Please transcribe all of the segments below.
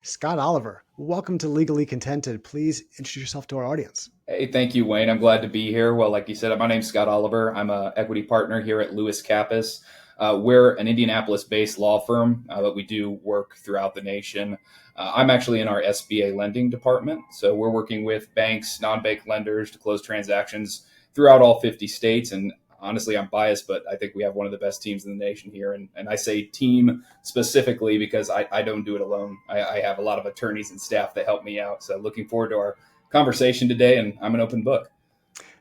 Scott Oliver, welcome to Legally Contented. Please introduce yourself to our audience. Hey, thank you, Wayne. I'm glad to be here. Well, like you said, my name's Scott Oliver. I'm an equity partner here at Lewis Kappes. We're an Indianapolis-based law firm, but we do work throughout the nation. I'm actually in our SBA lending department, so we're working with banks, non-bank lenders to close transactions throughout all 50 states. And honestly, I'm biased, but I think we have one of the best teams in the nation here. And I say team specifically because I don't do it alone. I have a lot of attorneys and staff that help me out. So looking forward to our conversation today, and I'm an open book.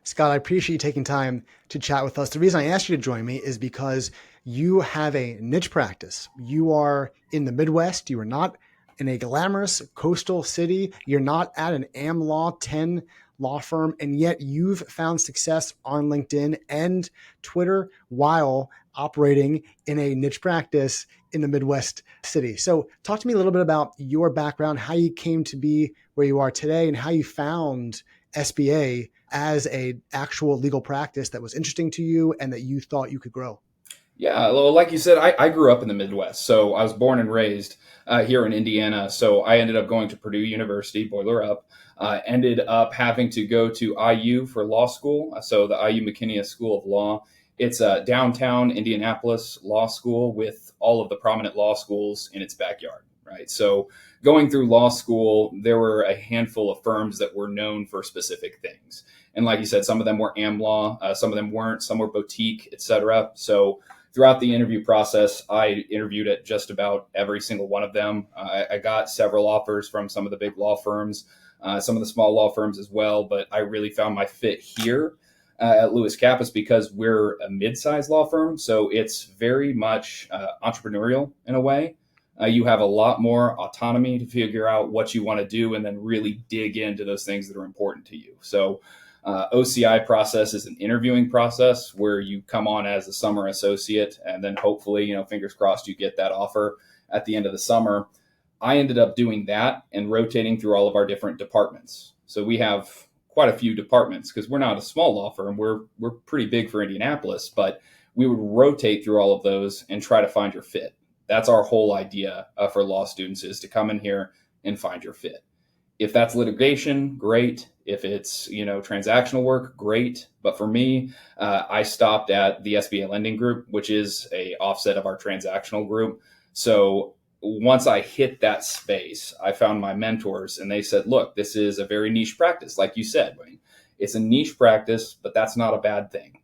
Scott, I appreciate you taking time to chat with us. The reason I asked you to join me is because you have a niche practice. You are in the Midwest. You are not in a glamorous coastal city. You're not at an AmLaw 10 law firm, and yet you've found success on LinkedIn and Twitter while operating in a niche practice in the Midwest city. So talk to me a little bit about your background, how you came to be where you are today, and how you found SBA as a actual legal practice that was interesting to you and that you thought you could grow. Yeah, well, like you said, I grew up in the Midwest. So I was born and raised here in Indiana. So I ended up going to Purdue University, boiler up, ended up having to go to IU for law school. So the IU McKinney School of Law. It's a downtown Indianapolis law school with all of the prominent law schools in its backyard, right? So going through law school, there were a handful of firms that were known for specific things. And like you said, some of them were AmLaw, some of them weren't, some were boutique, et cetera. So throughout the interview process, I interviewed at just about every single one of them. I got several offers from some of the big law firms, some of the small law firms as well, but I really found my fit here at Lewis Kappes because we're a mid-sized law firm. So it's very much entrepreneurial in a way. You have a lot more autonomy to figure out what you want to do and then really dig into those things that are important to you. So OCI process is an interviewing process where you come on as a summer associate and then hopefully, fingers crossed, you get that offer at the end of the summer. I ended up doing that and rotating through all of our different departments. So we have quite a few departments because we're not a small law firm. We're pretty big for Indianapolis, but we would rotate through all of those and try to find your fit. That's our whole idea for law students is to come in here and find your fit. If that's litigation, great. If it's, transactional work, great. But for me, I stopped at the SBA lending group, which is a offset of our transactional group. So once I hit that space, I found my mentors and they said, look, this is a very niche practice. Like you said, Wayne, it's a niche practice, but that's not a bad thing.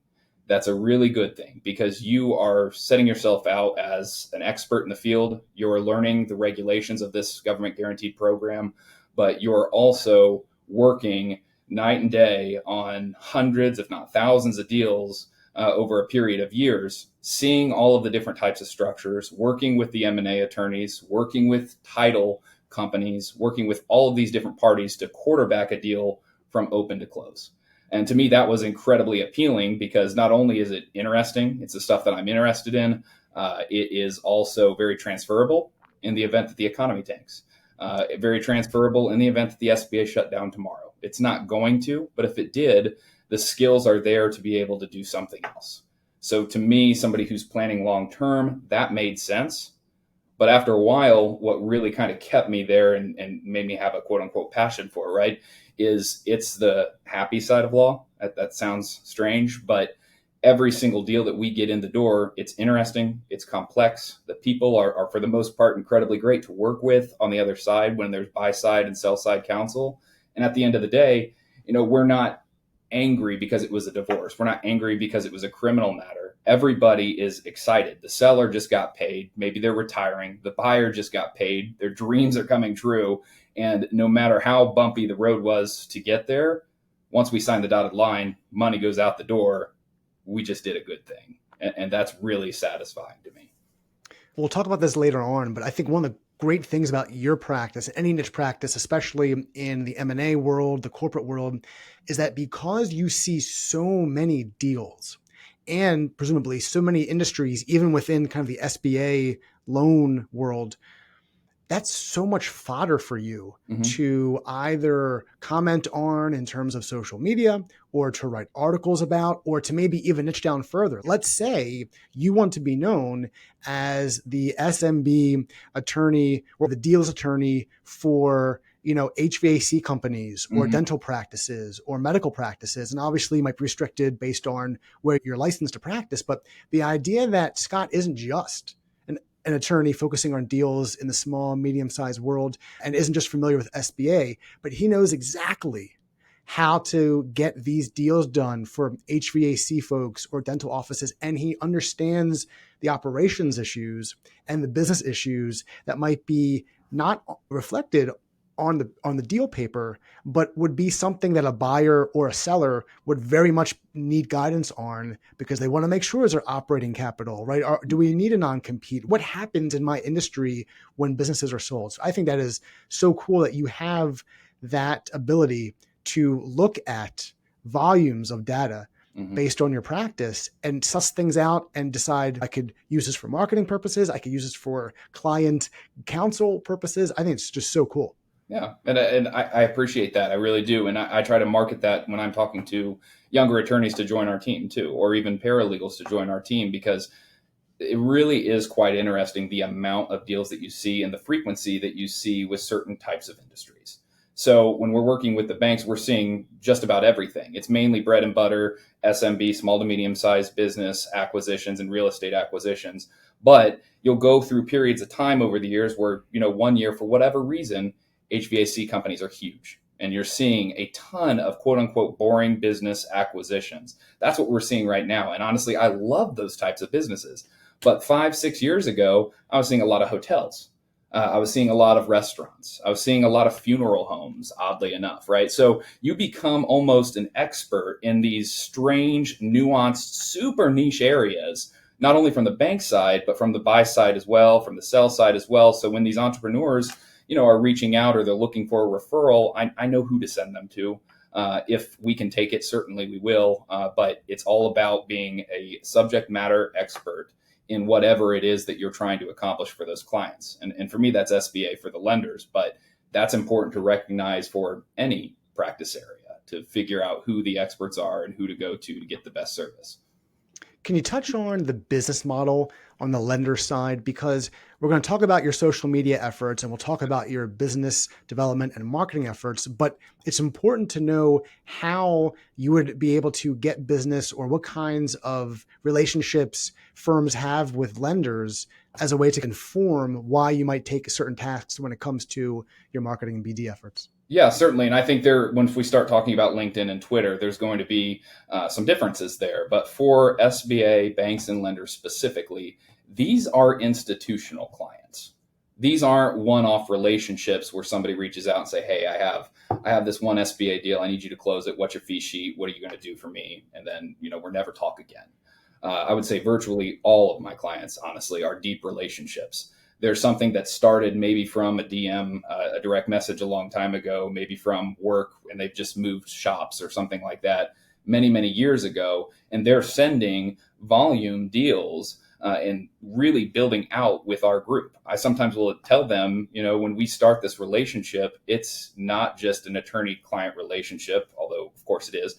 That's a really good thing because you are setting yourself out as an expert in the field. You're learning the regulations of this government guaranteed program, but you're also working night and day on hundreds, if not thousands of deals over a period of years, seeing all of the different types of structures, working with the M&A attorneys, working with title companies, working with all of these different parties to quarterback a deal from open to close. And to me, that was incredibly appealing because not only is it interesting, it's the stuff that I'm interested in, it is also very transferable in the event that the economy tanks. Very transferable in the event that the SBA shut down tomorrow. It's not going to, but if it did, the skills are there to be able to do something else. So to me, somebody who's planning long term, that made sense. But after a while, what really kind of kept me there and made me have a quote unquote passion for it, right, is it's the happy side of law. That sounds strange, but every single deal that we get in the door, it's interesting, it's complex. The people are for the most part, incredibly great to work with on the other side when there's buy side and sell side counsel. And at the end of the day, we're not angry because it was a divorce. We're not angry because it was a criminal matter. Everybody is excited. The seller just got paid. Maybe they're retiring. The buyer just got paid. Their dreams are coming true. And no matter how bumpy the road was to get there, once we sign the dotted line, money goes out the door. We just did a good thing. And that's really satisfying to me. We'll talk about this later on, but I think one of the great things about your practice, any niche practice, especially in the M&A world, the corporate world, is that because you see so many deals and presumably so many industries, even within kind of the SBA loan world, that's so much fodder for you Hmm. to either comment on in terms of social media or to write articles about or to maybe even niche down further. Let's say you want to be known as the SMB attorney or the deals attorney for HVAC companies or Hmm. dental practices or medical practices, and obviously might be restricted based on where you're licensed to practice. But the idea that Scott isn't just an attorney focusing on deals in the small, medium-sized world and isn't just familiar with SBA, but he knows exactly how to get these deals done for HVAC folks or dental offices. And he understands the operations issues and the business issues that might be not reflected on the deal paper, but would be something that a buyer or a seller would very much need guidance on because they want to make sure is their operating capital, right? Do we need a non-compete? What happens in my industry when businesses are sold? So I think that is so cool that you have that ability to look at volumes of data Hmm. based on your practice and suss things out and decide I could use this for marketing purposes. I could use this for client counsel purposes. I think it's just so cool. Yeah, and I appreciate that. I really do, and I try to market that when I'm talking to younger attorneys to join our team too, or even paralegals to join our team, because it really is quite interesting the amount of deals that you see and the frequency that you see with certain types of industries. So when we're working with the banks, we're seeing just about everything. It's mainly bread and butter, SMB, small to medium sized business acquisitions and real estate acquisitions. But you'll go through periods of time over the years where, 1 year, for whatever reason, HVAC companies are huge. And you're seeing a ton of quote unquote boring business acquisitions. That's what we're seeing right now. And honestly, I love those types of businesses. But 5, 6 years ago, I was seeing a lot of hotels. I was seeing a lot of restaurants. I was seeing a lot of funeral homes, oddly enough, right? So you become almost an expert in these strange, nuanced, super niche areas, not only from the bank side, but from the buy side as well, from the sell side as well. So when these entrepreneurs, are reaching out or they're looking for a referral, I know who to send them to. If we can take it, certainly we will. But it's all about being a subject matter expert in whatever it is that you're trying to accomplish for those clients. And for me, that's SBA for the lenders, but that's important to recognize for any practice area to figure out who the experts are and who to go to get the best service. Can you touch on the business model on the lender side? Because we're going to talk about your social media efforts and we'll talk about your business development and marketing efforts, but it's important to know how you would be able to get business or what kinds of relationships firms have with lenders as a way to inform why you might take certain tasks when it comes to your marketing and BD efforts. Yeah, certainly. And I think once we start talking about LinkedIn and Twitter, there's going to be some differences there. But for SBA banks and lenders specifically, these are institutional clients. These aren't one-off relationships where somebody reaches out and say, "Hey, I have this one SBA deal. I need you to close it. What's your fee sheet? What are you going to do for me?" And then we're never talk again. I would say virtually all of my clients, honestly, are deep relationships. There's something that started maybe from a DM, a direct message a long time ago, maybe from work, and they've just moved shops or something like that many, many years ago. And they're sending volume deals and really building out with our group. I sometimes will tell them, when we start this relationship, it's not just an attorney client relationship, although of course it is.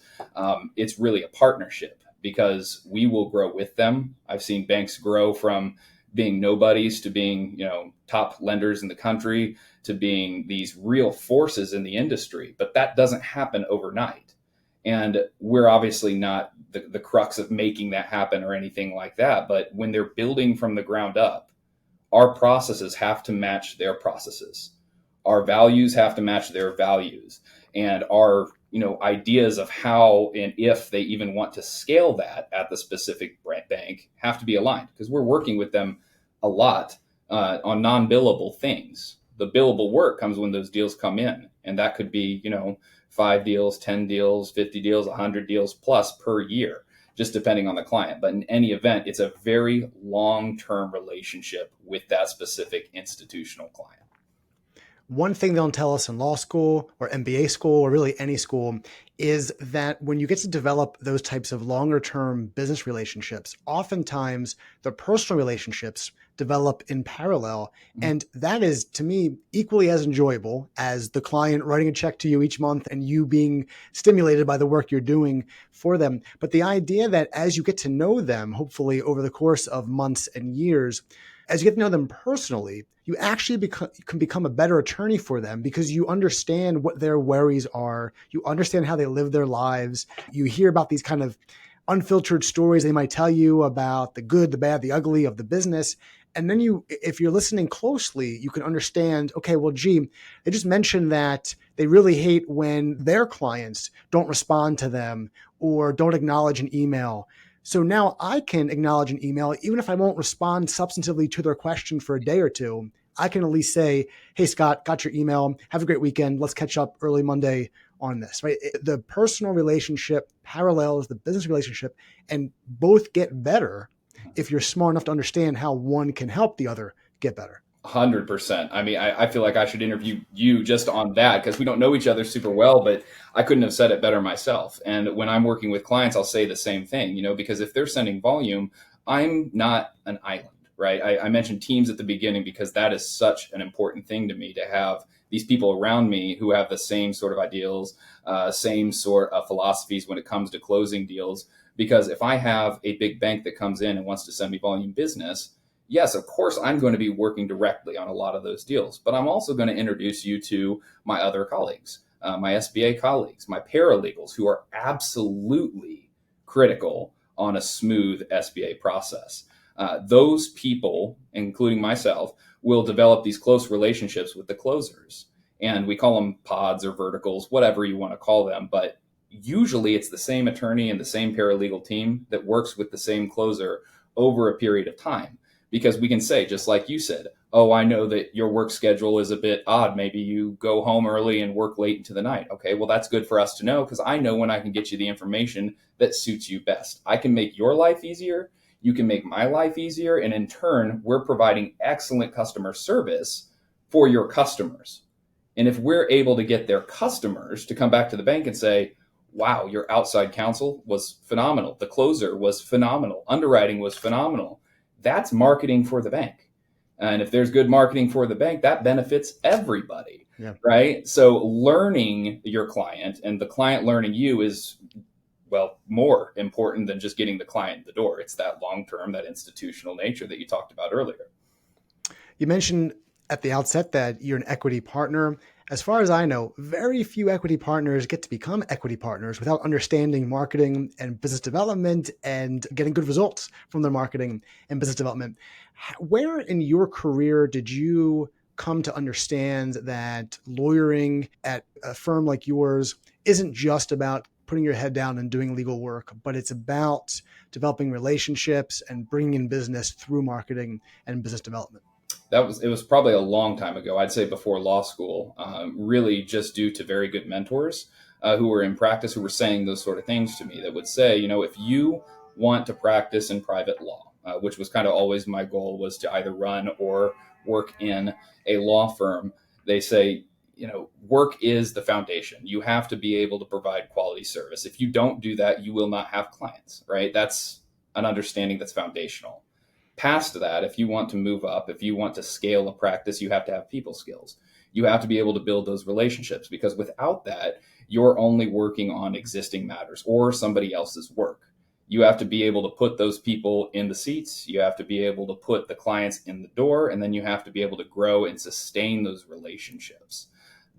It's really a partnership because we will grow with them. I've seen banks grow from being nobodies to being, top lenders in the country to being these real forces in the industry. But that doesn't happen overnight. And we're obviously not the crux of making that happen or anything like that. But when they're building from the ground up, our processes have to match their processes. Our values have to match their values. And our ideas of how and if they even want to scale that at the specific bank have to be aligned because we're working with them a lot on non-billable things. The billable work comes when those deals come in, and that could be 5 deals, 10 deals, 50 deals, 100 deals plus per year, just depending on the client. But in any event, it's a very long-term relationship with that specific institutional client. one thing they'll tell us in law school or MBA school or really any school is that when you get to develop those types of longer term business relationships, oftentimes the personal relationships develop in parallel. And that is, to me, equally as enjoyable as the client writing a check to you each month and you being stimulated by the work you're doing for them. But the idea that as you get to know them, hopefully over the course of months and years, as you get to know them personally, you actually can become a better attorney for them because you understand what their worries are. You understand how they live their lives. You hear about these kind of unfiltered stories they might tell you about the good, the bad, the ugly of the business. And then if you're listening closely, you can understand, okay, well, gee, they just mentioned that they really hate when their clients don't respond to them or don't acknowledge an email. So now I can acknowledge an email, even if I won't respond substantively to their question for a day or two. I can at least say, hey, Scott, got your email. Have a great weekend. Let's catch up early Monday on this, right? The personal relationship parallels the business relationship, and both get better if you're smart enough to understand how one can help the other get better. 100%. I mean, I feel like I should interview you just on that because we don't know each other super well, but I couldn't have said it better myself. And when I'm working with clients, I'll say the same thing, because if they're sending volume, I'm not an island, right? I mentioned teams at the beginning because that is such an important thing to me, to have these people around me who have the same sort of ideals, same sort of philosophies when it comes to closing deals. Because if I have a big bank that comes in and wants to send me volume business, yes, of course, I'm going to be working directly on a lot of those deals, but I'm also going to introduce you to my other colleagues, my SBA colleagues, my paralegals, who are absolutely critical on a smooth SBA process. Those people, including myself, will develop these close relationships with the closers. And we call them pods or verticals, whatever you want to call them. But usually it's the same attorney and the same paralegal team that works with the same closer over a period of time. Because we can say, just like you said, oh, I know that your work schedule is a bit odd. Maybe you go home early and work late into the night. Okay, well, that's good for us to know because I know when I can get you the information that suits you best. I can make your life easier. You can make my life easier. And in turn, we're providing excellent customer service for your customers. And if we're able to get their customers to come back to the bank and say, wow, your outside counsel was phenomenal. The closer was phenomenal. Underwriting was phenomenal. That's marketing for the bank. And if there's good marketing for the bank, that benefits everybody, right? So learning your client and the client learning you is, well, more important than just getting the client in the door. It's that long-term, that institutional nature that you talked about earlier. You mentioned at the outset that you're an equity partner. As far as I know, very few equity partners get to become equity partners without understanding marketing and business development and getting good results from their marketing and business development. Where in your career did you come to understand that lawyering at a firm like yours isn't just about putting your head down and doing legal work, but it's about developing relationships and bringing in business through marketing and business development? It was probably a long time ago. I'd say before law school, really just due to very good mentors who were in practice, who were saying those sort of things to me that would say, if you want to practice in private law, which was kind of always my goal, was to either run or work in a law firm. They say, work is the foundation. You have to be able to provide quality service. If you don't do that, you will not have clients, right? That's an understanding that's foundational. Past that, if you want to move up, if you want to scale a practice, you have to have people skills. You have to be able to build those relationships, because without that, you're only working on existing matters or somebody else's work. You have to be able to put those people in the seats. You have to be able to put the clients in the door, and then you have to be able to grow and sustain those relationships.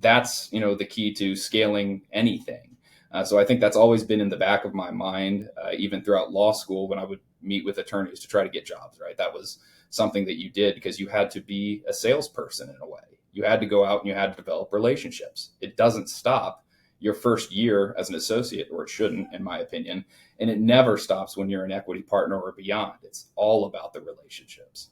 That's, the key to scaling anything. So I think that's always been in the back of my mind, even throughout law school when I would meet with attorneys to try to get jobs, right? That was something that you did because you had to be a salesperson in a way. You had to go out and you had to develop relationships. It doesn't stop your first year as an associate, or it shouldn't, in my opinion. And it never stops when you're an equity partner or beyond. It's all about the relationships.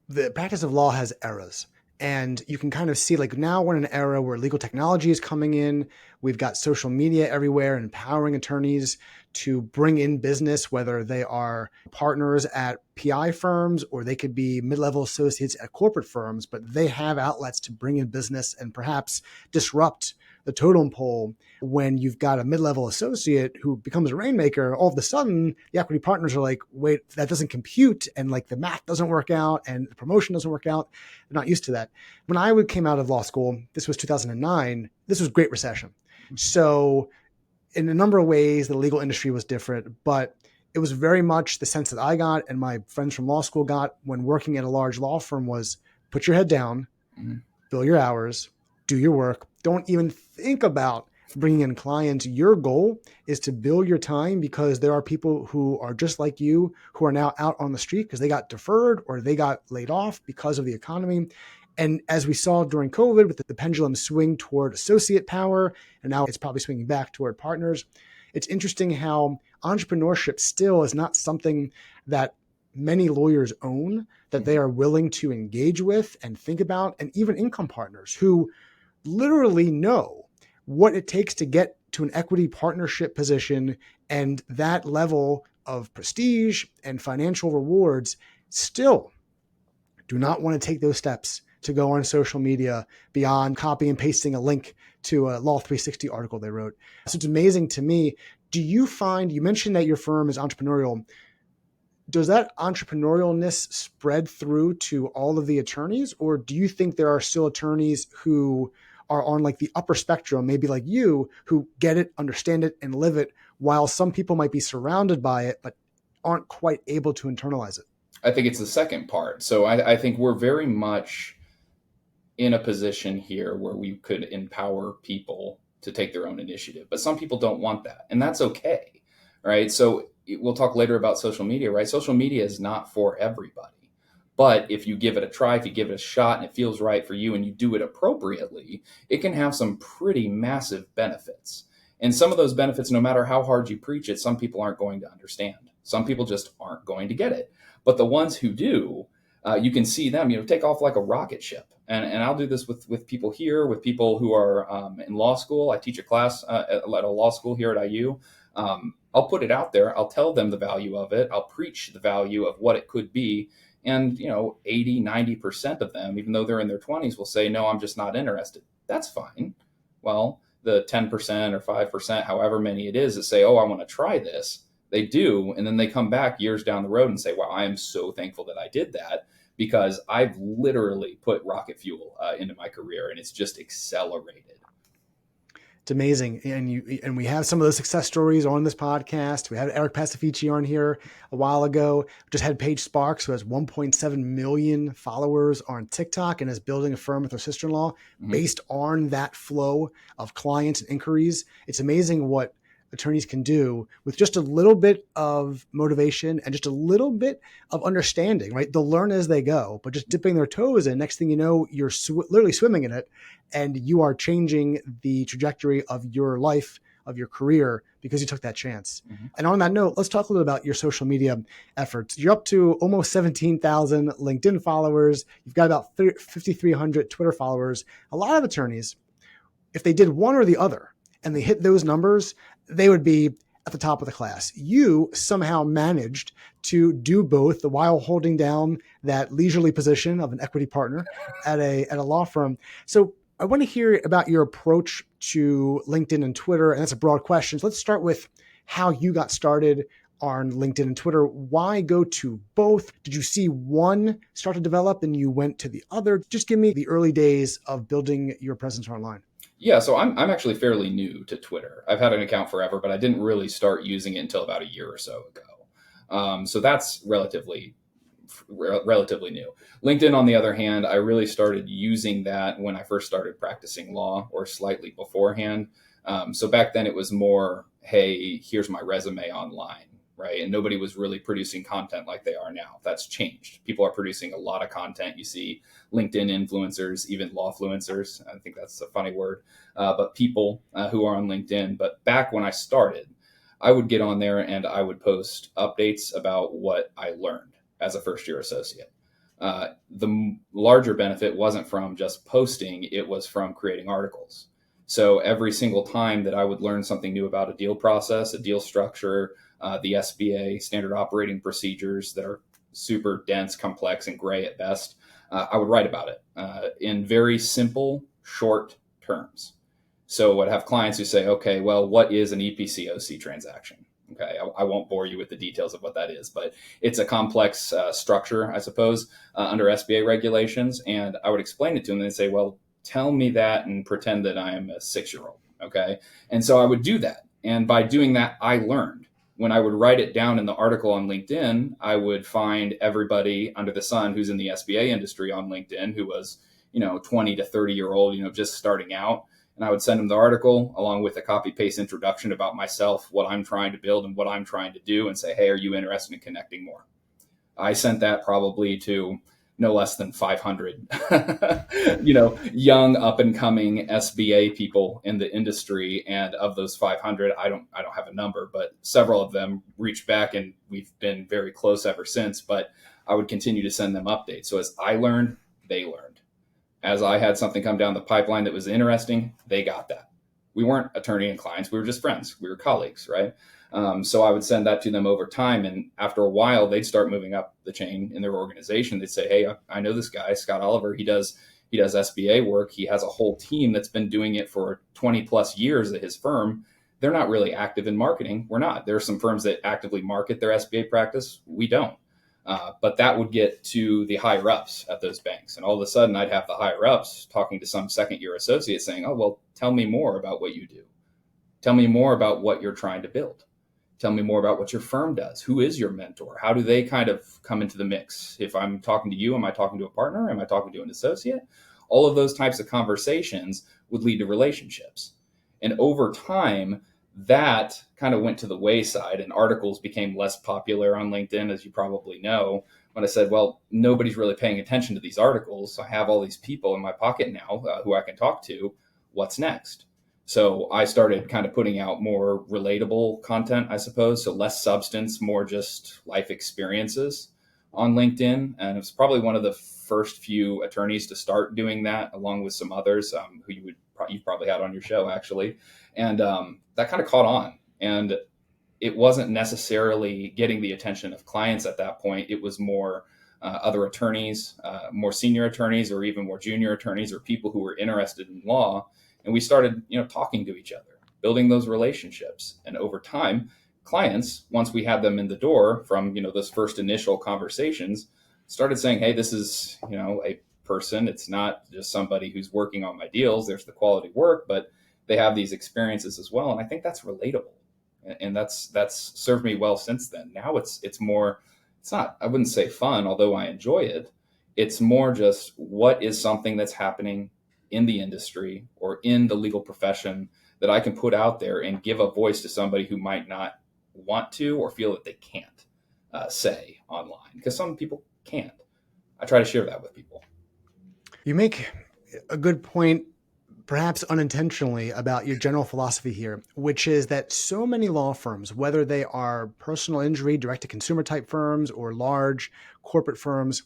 The practice of law has eras. And you can kind of see, like, now we're in an era where legal technology is coming in. We've got social media everywhere, empowering attorneys to bring in business, whether they are partners at PI firms or they could be mid-level associates at corporate firms, but they have outlets to bring in business and perhaps disrupt the totem pole. When you've got a mid-level associate who becomes a rainmaker, all of a sudden the equity partners are like, wait, that doesn't compute. And like the math doesn't work out and the promotion doesn't work out. They're not used to that. When I came out of law school, this was 2009, this was Great Recession. So in a number of ways, the legal industry was different, but it was very much the sense that I got and my friends from law school got when working at a large law firm was put your head down, bill your hours, do your work. Don't even think about bringing in clients. Your goal is to bill your time because there are people who are just like you who are now out on the street because they got deferred or they got laid off because of the economy. And as we saw during COVID with the pendulum swing toward associate power, and now it's probably swinging back toward partners, it's interesting how entrepreneurship still is not something that many lawyers own, that they are willing to engage with and think about, and even income partners who literally know what it takes to get to an equity partnership position, and that level of prestige and financial rewards still do not want to take those steps to go on social media beyond copy and pasting a link to a Law 360 article they wrote. So it's amazing to me. Do you find, you mentioned that your firm is entrepreneurial. Does that entrepreneurialness spread through to all of the attorneys, or do you think there are still attorneys who are on like the upper spectrum, maybe like you, who get it, understand it, and live it, while some people might be surrounded by it, but aren't quite able to internalize it? I think it's the second part. So I think we're very much in a position here where we could empower people to take their own initiative, but some people don't want that, and that's okay, right? So we'll talk later about social media, right? Social media is not for everybody. But if you give it a try, if you give it a shot and it feels right for you and you do it appropriately, it can have some pretty massive benefits. And some of those benefits, no matter how hard you preach it, some people aren't going to understand. Some people just aren't going to get it. But the ones who do, you can see them, take off like a rocket ship. And I'll do this with people here, with people who are in law school. I teach a class at a law school here at IU. I'll put it out there. I'll tell them the value of it. I'll preach the value of what it could be. And, 80, 90% of them, even though they're in their 20s, will say, no, I'm just not interested. That's fine. Well, the 10% or 5%, however many it is, that say, oh, I want to try this, they do. And then they come back years down the road and say, wow, I am so thankful that I did that because I've literally put rocket fuel into my career and it's just accelerated. It's amazing. And we have some of those success stories on this podcast. We had Eric Pacifici on here a while ago. We just had Paige Sparks, who has 1.7 million followers on TikTok and is building a firm with her sister-in-law based on that flow of clients and inquiries. It's amazing what attorneys can do with just a little bit of motivation and just a little bit of understanding, right? They'll learn as they go, but just dipping their toes in, next thing you know, you're literally swimming in it and you are changing the trajectory of your life, of your career, because you took that chance. And on that note, let's talk a little about your social media efforts. You're up to almost 17,000 LinkedIn followers. You've got about 5,300 Twitter followers. A lot of attorneys, if they did one or the other and they hit those numbers, they would be at the top of the class. You somehow managed to do both while holding down that leisurely position of an equity partner at a law firm. So I want to hear about your approach to LinkedIn and Twitter, and that's a broad question. So let's start with how you got started on LinkedIn and Twitter. Why go to both? Did you see one start to develop and you went to the other? Just give me the early days of building your presence online. Yeah, so I'm actually fairly new to Twitter. I've had an account forever, but I didn't really start using it until about a year or so ago. So that's relatively new. LinkedIn, on the other hand, I really started using that when I first started practicing law, or slightly beforehand. So back then it was more, hey, here's my resume online, right? And nobody was really producing content like they are now. That's changed. People are producing a lot of content. You see LinkedIn influencers, even lawfluencers. I think that's a funny word, but people who are on LinkedIn. But back when I started, I would get on there and I would post updates about what I learned as a first-year associate. The larger benefit wasn't from just posting, it was from creating articles. So every single time that I would learn something new about a deal process, a deal structure, the SBA standard operating procedures that are super dense, complex, and gray at best, I would write about it in very simple, short terms. So I'd have clients who say, okay, well, what is an EPCOC transaction? Okay, I won't bore you with the details of what that is, but it's a complex structure, I suppose, under SBA regulations. And I would explain it to them and they'd say, well, tell me that and pretend that I am a 6-year-old. Okay. And so I would do that. And by doing that, I learned. When I would write it down in the article on LinkedIn, I would find everybody under the sun who's in the SBA industry on LinkedIn who was, 20 to 30-year-old, just starting out. And I would send them the article along with a copy paste introduction about myself, what I'm trying to build and what I'm trying to do, and say, hey, are you interested in connecting more? I sent that probably to no less than 500, young up and coming SBA people in the industry. And of those 500, I don't have a number, but several of them reached back and we've been very close ever since, but I would continue to send them updates. So as I learned, they learned. As I had something come down the pipeline that was interesting, they got that. We weren't attorney and clients. We were just friends. We were colleagues, right? So I would send that to them over time. And after a while, they'd start moving up the chain in their organization. They'd say, hey, I know this guy, Scott Oliver. He does SBA work. He has a whole team that's been doing it for 20 plus years at his firm. They're not really active in marketing. We're not. There are some firms that actively market their SBA practice. We don't. But that would get to the higher ups at those banks. And all of a sudden, I'd have the higher ups talking to some second year associate saying, oh, well, tell me more about what you do. Tell me more about what you're trying to build. Tell me more about what your firm does. Who is your mentor? How do they kind of come into the mix? If I'm talking to you, am I talking to a partner? Am I talking to an associate? All of those types of conversations would lead to relationships. And over time, that kind of went to the wayside and articles became less popular on LinkedIn, as you probably know, when I said, well, nobody's really paying attention to these articles. I have all these people in my pocket now who I can talk to. What's next? So I started kind of putting out more relatable content, I suppose. So less substance, more just life experiences on LinkedIn. And it was probably one of the first few attorneys to start doing that, along with some others who you've probably had on your show, actually. And that kind of caught on. And it wasn't necessarily getting the attention of clients at that point. It was more other attorneys, more senior attorneys, or even more junior attorneys, or people who were interested in law. And we started, talking to each other, building those relationships. And over time, clients, once we had them in the door from, those first initial conversations, started saying, hey, this is, a person. It's not just somebody who's working on my deals. There's the quality work, but they have these experiences as well. And I think that's relatable. And that's served me well since then. Now it's more, it's not, I wouldn't say fun, although I enjoy it. It's more just what is something that's happening in the industry or in the legal profession that I can put out there and give a voice to somebody who might not want to or feel that they can't say online, because some people can't. I try to share that with people. You make a good point, perhaps unintentionally, about your general philosophy here, which is that so many law firms, whether they are personal injury, direct-to-consumer type firms or large corporate firms,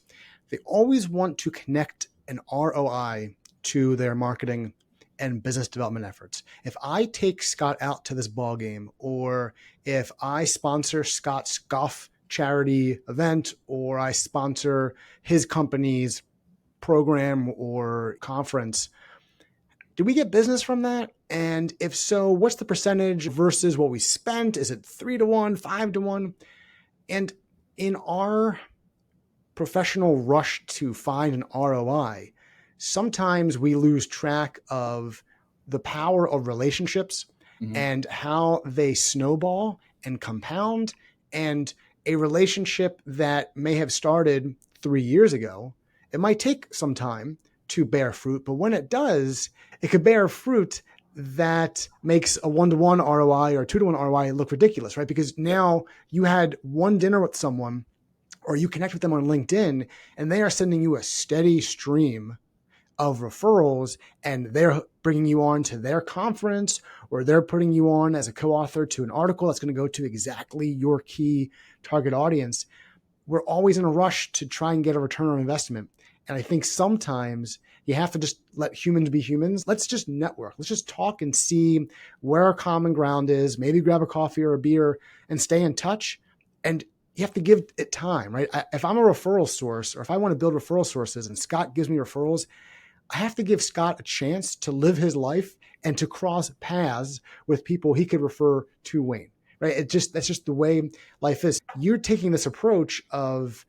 they always want to connect an ROI to their marketing and business development efforts. If I take Scott out to this ball game, or if I sponsor Scott's golf charity event, or I sponsor his company's program or conference, do we get business from that? And if so, what's the percentage versus what we spent? Is it 3-to-1, 5-to-1? And in our professional rush to find an ROI, sometimes we lose track of the power of relationships and how they snowball and compound. And a relationship that may have started 3 years ago, it might take some time to bear fruit, but when it does, it could bear fruit that makes a 1-to-1 ROI or 2-to-1 ROI look ridiculous, right? Because now you had one dinner with someone, or you connect with them on LinkedIn, and they are sending you a steady stream of referrals, and they're bringing you on to their conference, or they're putting you on as a co-author to an article that's going to go to exactly your key target audience. We're always in a rush to try and get a return on investment. And I think sometimes you have to just let humans be humans. Let's just network. Let's just talk and see where our common ground is. Maybe grab a coffee or a beer and stay in touch. And you have to give it time, right? If I'm a referral source, or if I want to build referral sources and Scott gives me referrals, I have to give Scott a chance to live his life and to cross paths with people he could refer to Wayne, right? That's just the way life is. You're taking this approach of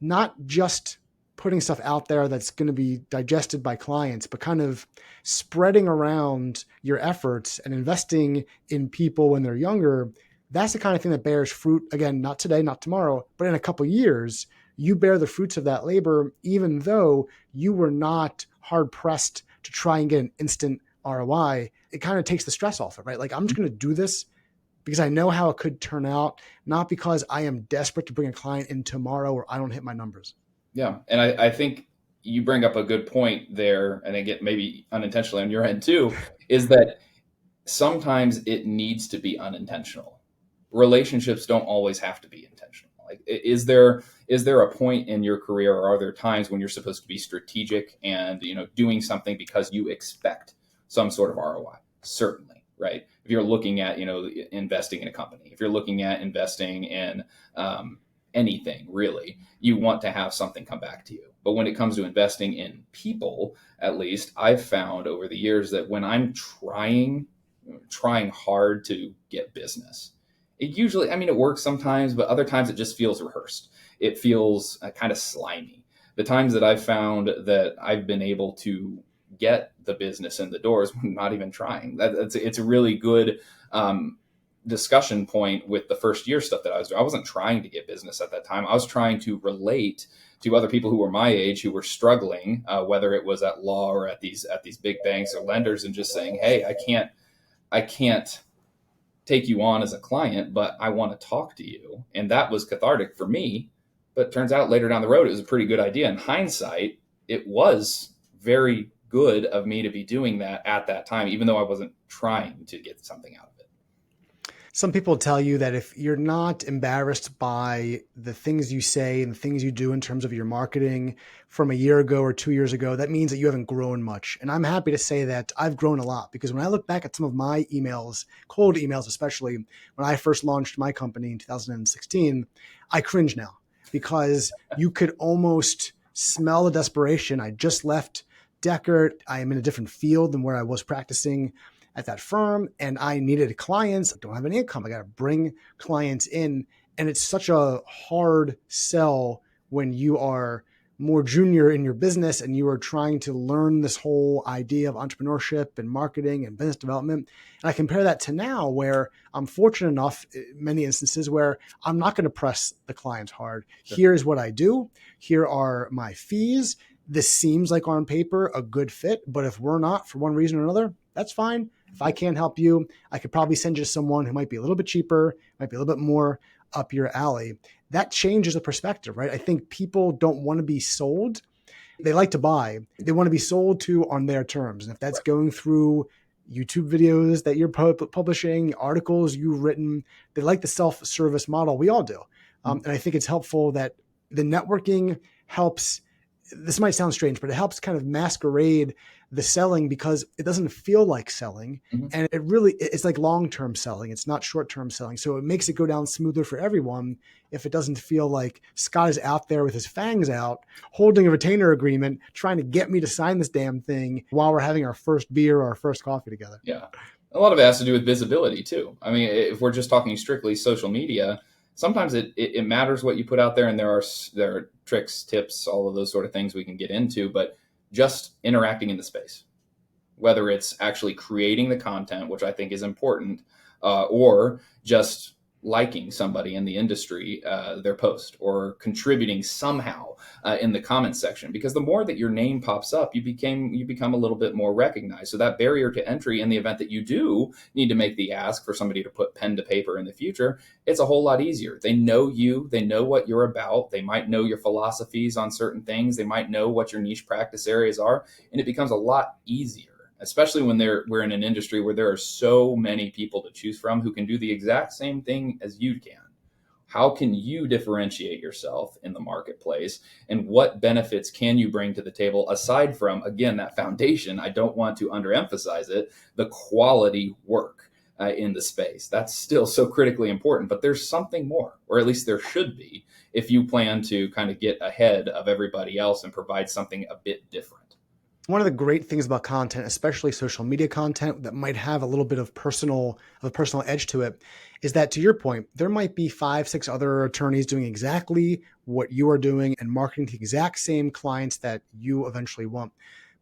not just putting stuff out there that's going to be digested by clients, but kind of spreading around your efforts and investing in people when they're younger. That's the kind of thing that bears fruit. Again, not today, not tomorrow, but in a couple of years, you bear the fruits of that labor, even though you were not hard pressed to try and get an instant ROI. It kind of takes the stress off it, right? Like, I'm just going to do this because I know how it could turn out, not because I am desperate to bring a client in tomorrow or I don't hit my numbers. Yeah. And I think you bring up a good point there, and again, maybe unintentionally on your end too, is that sometimes it needs to be unintentional. Relationships don't always have to be intentional. Like, is there a point in your career, or are there times when you're supposed to be strategic and, doing something because you expect some sort of ROI? Certainly, right? If you're looking at, investing in a company, if you're looking at investing in anything really, you want to have something come back to you. But when it comes to investing in people, at least I've found over the years that when I'm trying hard to get business, it usually, it works sometimes, but other times it just feels rehearsed. It feels kind of slimy. The times that I've found that I've been able to get the business in the doors, not even trying. It's a really good discussion point with the first year stuff that I was doing. I wasn't trying to get business at that time. I was trying to relate to other people who were my age who were struggling, whether it was at law or at these big banks or lenders, and just saying, hey, I can't take you on as a client, but I want to talk to you. And that was cathartic for me. But it turns out later down the road, it was a pretty good idea. In hindsight, it was very good of me to be doing that at that time, even though I wasn't trying to get something out of it. Some people tell you that if you're not embarrassed by the things you say and the things you do in terms of your marketing from a year ago or 2 years ago, that means that you haven't grown much. And I'm happy to say that I've grown a lot, because when I look back at some of my emails, cold emails, especially when I first launched my company in 2016, I cringe now, because you could almost smell the desperation. I just left Deckert. I am in a different field than where I was practicing at that firm, and I needed clients. I don't have any income. I got to bring clients in. And it's such a hard sell when you are more junior in your business and you are trying to learn this whole idea of entrepreneurship and marketing and business development. And I compare that to now, where I'm fortunate enough in many instances where I'm not going to press the clients hard. Sure. Here's what I do. Here are my fees. This seems like on paper a good fit, but if we're not, for one reason or another, that's fine. If I can't help you, I could probably send you someone who might be a little bit cheaper, might be a little bit more up your alley. That changes the perspective, right? I think people don't want to be sold. They like to buy. They want to be sold to on their terms. And if that's going through YouTube videos that you're publishing, articles you've written, they like the self-service model. We all do. And I think it's helpful that the networking helps. This might sound strange, but it helps kind of masquerade the selling, because it doesn't feel like selling. Mm-hmm. And it's like long-term selling. It's not short-term selling. So it makes it go down smoother for everyone if it doesn't feel like Scott is out there with his fangs out, holding a retainer agreement, trying to get me to sign this damn thing while we're having our first beer or our first coffee together. Yeah. A lot of it has to do with visibility too. If we're just talking strictly social media, sometimes it matters what you put out there, and there are tricks, tips, all of those sort of things we can get into, but just interacting in the space, whether it's actually creating the content, which I think is important, or just liking somebody in the industry, their post, or contributing somehow in the comments section, because the more that your name pops up, you become a little bit more recognized. So that barrier to entry, in the event that you do need to make the ask for somebody to put pen to paper in the future, it's a whole lot easier. They know you, they know what you're about, they might know your philosophies on certain things, they might know what your niche practice areas are, and it becomes a lot easier, especially when we're in an industry where there are so many people to choose from who can do the exact same thing as you can. How can you differentiate yourself in the marketplace? And what benefits can you bring to the table aside from, again, that foundation? I don't want to underemphasize it, the quality work in the space. That's still so critically important, but there's something more, or at least there should be, if you plan to kind of get ahead of everybody else and provide something a bit different. One of the great things about content, especially social media content that might have a little bit of a personal edge to it, is that, to your point, there might be 5, 6 other attorneys doing exactly what you are doing and marketing to the exact same clients that you eventually want.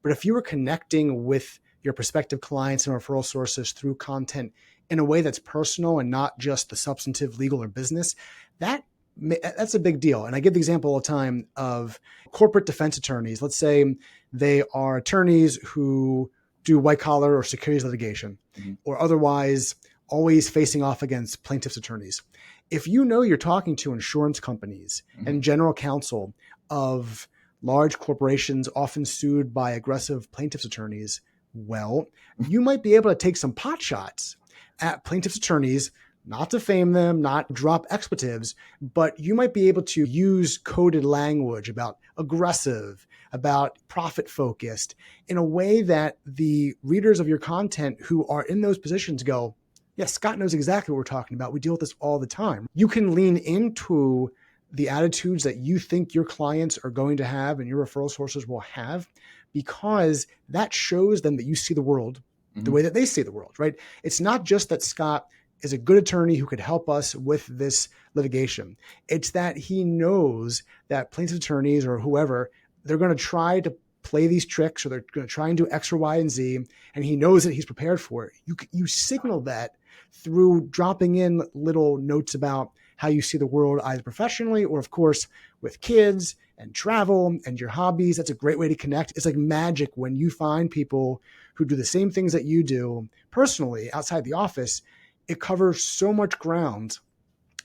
But if you are connecting with your prospective clients and referral sources through content in a way that's personal and not just the substantive legal or business, that's a big deal. And I give the example all the time of corporate defense attorneys. Let's say they are attorneys who do white collar or securities litigation, or otherwise always facing off against plaintiffs' attorneys. If you know you're talking to insurance companies and general counsel of large corporations often sued by aggressive plaintiffs' attorneys, well, you might be able to take some pot shots at plaintiffs' attorneys, not to fame them, not drop expletives, but you might be able to use coded language about aggressive, about profit focused in a way that the readers of your content who are in those positions go, yeah, Scott knows exactly what we're talking about. We deal with this all the time. You can lean into the attitudes that you think your clients are going to have and your referral sources will have, because that shows them that you see the world the way that they see the world, right? It's not just that Scott is a good attorney who could help us with this litigation. It's that he knows that plaintiff attorneys or whoever, they're going to try to play these tricks, or they're going to try and do X or Y and Z, and he knows that he's prepared for it. You signal that through dropping in little notes about how you see the world, either professionally or, of course, with kids and travel and your hobbies. That's a great way to connect. It's like magic when you find people who do the same things that you do personally outside the office. It covers so much ground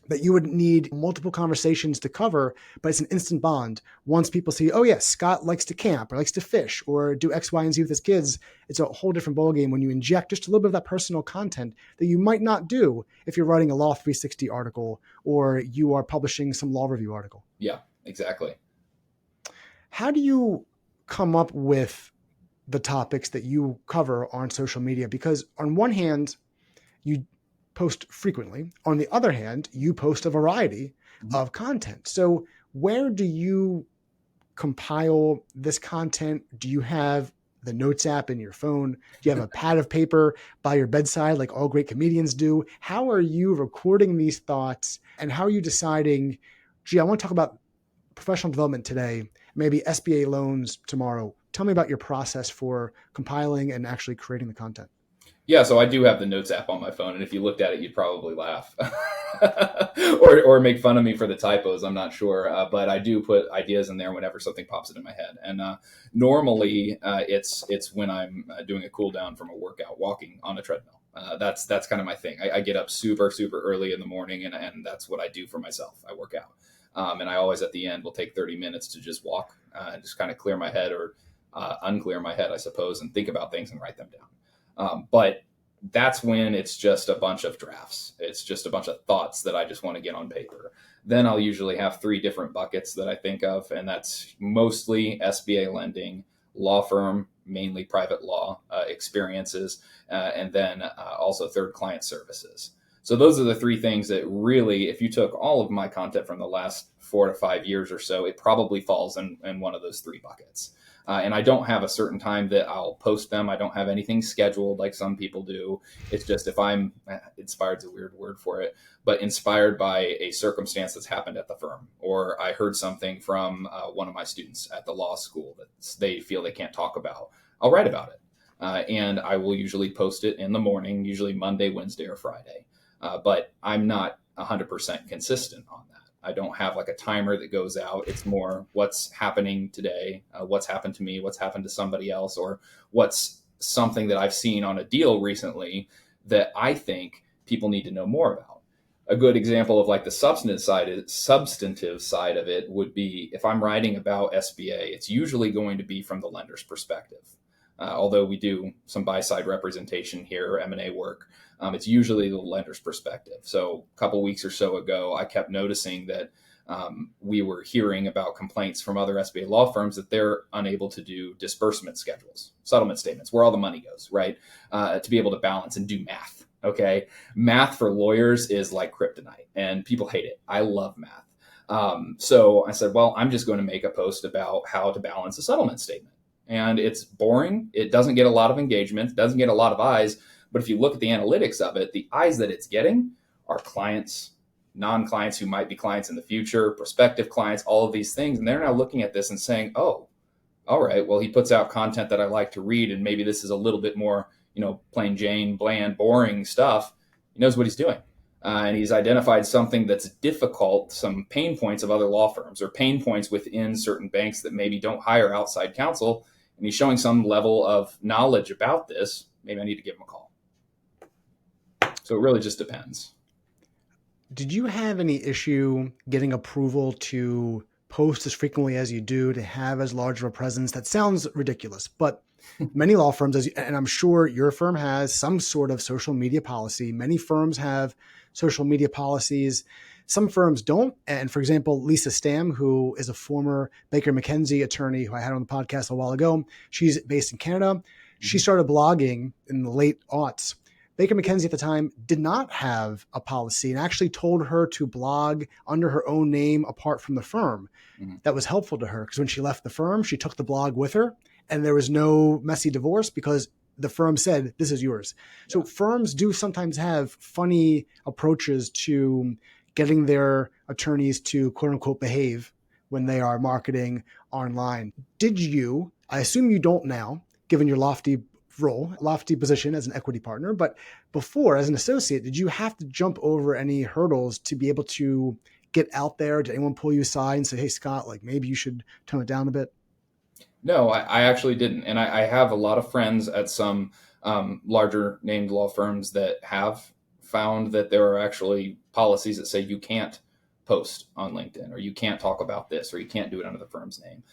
that you would need multiple conversations to cover, but it's an instant bond. Once people see, oh yes, Scott likes to camp or likes to fish or do X, Y, and Z with his kids, it's a whole different ballgame when you inject just a little bit of that personal content that you might not do if you're writing a Law 360 article or you are publishing some law review article. Yeah, exactly. How do you come up with the topics that you cover on social media? Because on one hand, you post frequently. On the other hand, you post a variety of content. So where do you compile this content? Do you have the Notes app in your phone? Do you have a pad of paper by your bedside like all great comedians do? How are you recording these thoughts, and how are you deciding, gee, I want to talk about professional development today, maybe SBA loans tomorrow? Tell me about your process for compiling and actually creating the content. Yeah, so I do have the Notes app on my phone, and if you looked at it, you'd probably laugh or make fun of me for the typos. I'm not sure, but I do put ideas in there whenever something pops into my head. And normally, it's when I'm doing a cool down from a workout, walking on a treadmill. That's kind of my thing. I get up super early in the morning, and that's what I do for myself. I work out, and I always at the end will take 30 minutes to just walk, and just kind of clear my head or unclear my head, I suppose, and think about things and write them down. But that's when it's just a bunch of drafts. It's just a bunch of thoughts that I just want to get on paper. Then I'll usually have 3 different buckets that I think of, and that's mostly SBA lending, law firm, mainly private law experiences, and then also third client services. So those are the 3 things that really, if you took all of my content from the last 4 to 5 years or so, it probably falls in one of those 3 buckets. And I don't have a certain time that I'll post them. I don't have anything scheduled like some people do. It's just if I'm inspired, is a weird word for it, but inspired by a circumstance that's happened at the firm, or I heard something from one of my students at the law school that they feel they can't talk about, I'll write about it. And I will usually post it in the morning, usually Monday, Wednesday, or Friday. But I'm not 100% consistent on that. I don't have like a timer that goes out. It's more what's happening today, what's happened to me, what's happened to somebody else, or what's something that I've seen on a deal recently that I think people need to know more about. A good example of like the substantive side of it would be if I'm writing about SBA, it's usually going to be from the lender's perspective. Although we do some buy-side representation here or M&A work, it's usually the lender's perspective. So a couple weeks or so ago, I kept noticing that we were hearing about complaints from other SBA law firms that they're unable to do disbursement schedules, settlement statements, where all the money goes, right? To be able to balance and do math. Okay. Math for lawyers is like kryptonite and people hate it. I love math. So I said, well, I'm just going to make a post about how to balance a settlement statement. And it's boring. It doesn't get a lot of engagement. It doesn't get a lot of eyes. But if you look at the analytics of it, the eyes that it's getting are clients, non-clients who might be clients in the future, prospective clients, all of these things. And they're now looking at this and saying, oh, all right, well, he puts out content that I like to read. And maybe this is a little bit more, plain Jane, bland, boring stuff. He knows what he's doing. And he's identified something that's difficult, some pain points of other law firms or pain points within certain banks that maybe don't hire outside counsel. And he's showing some level of knowledge about this. Maybe I need to give him a call. So it really just depends. Did you have any issue getting approval to post as frequently as you do, to have as large of a presence? That sounds ridiculous, but many law firms, and I'm sure your firm has some sort of social media policy. Many firms have social media policies. Some firms don't. And for example, Lisa Stam, who is a former Baker McKenzie attorney who I had on the podcast a while ago, she's based in Canada. She started blogging in the late aughts. Baker McKenzie at the time did not have a policy and actually told her to blog under her own name apart from the firm. Mm-hmm. That was helpful to her because when she left the firm, she took the blog with her and there was no messy divorce because the firm said, this is yours. Yeah. So firms do sometimes have funny approaches to getting their attorneys to quote unquote behave when they are marketing online. Did you, I assume you don't now, given your lofty position as an equity partner, but before as an associate, did you have to jump over any hurdles to be able to get out there? Did anyone pull you aside and say, hey, Scott, like maybe you should tone it down a bit? No, I actually didn't. And I have a lot of friends at some larger named law firms that have found that there are actually policies that say you can't post on LinkedIn or you can't talk about this or you can't do it under the firm's name.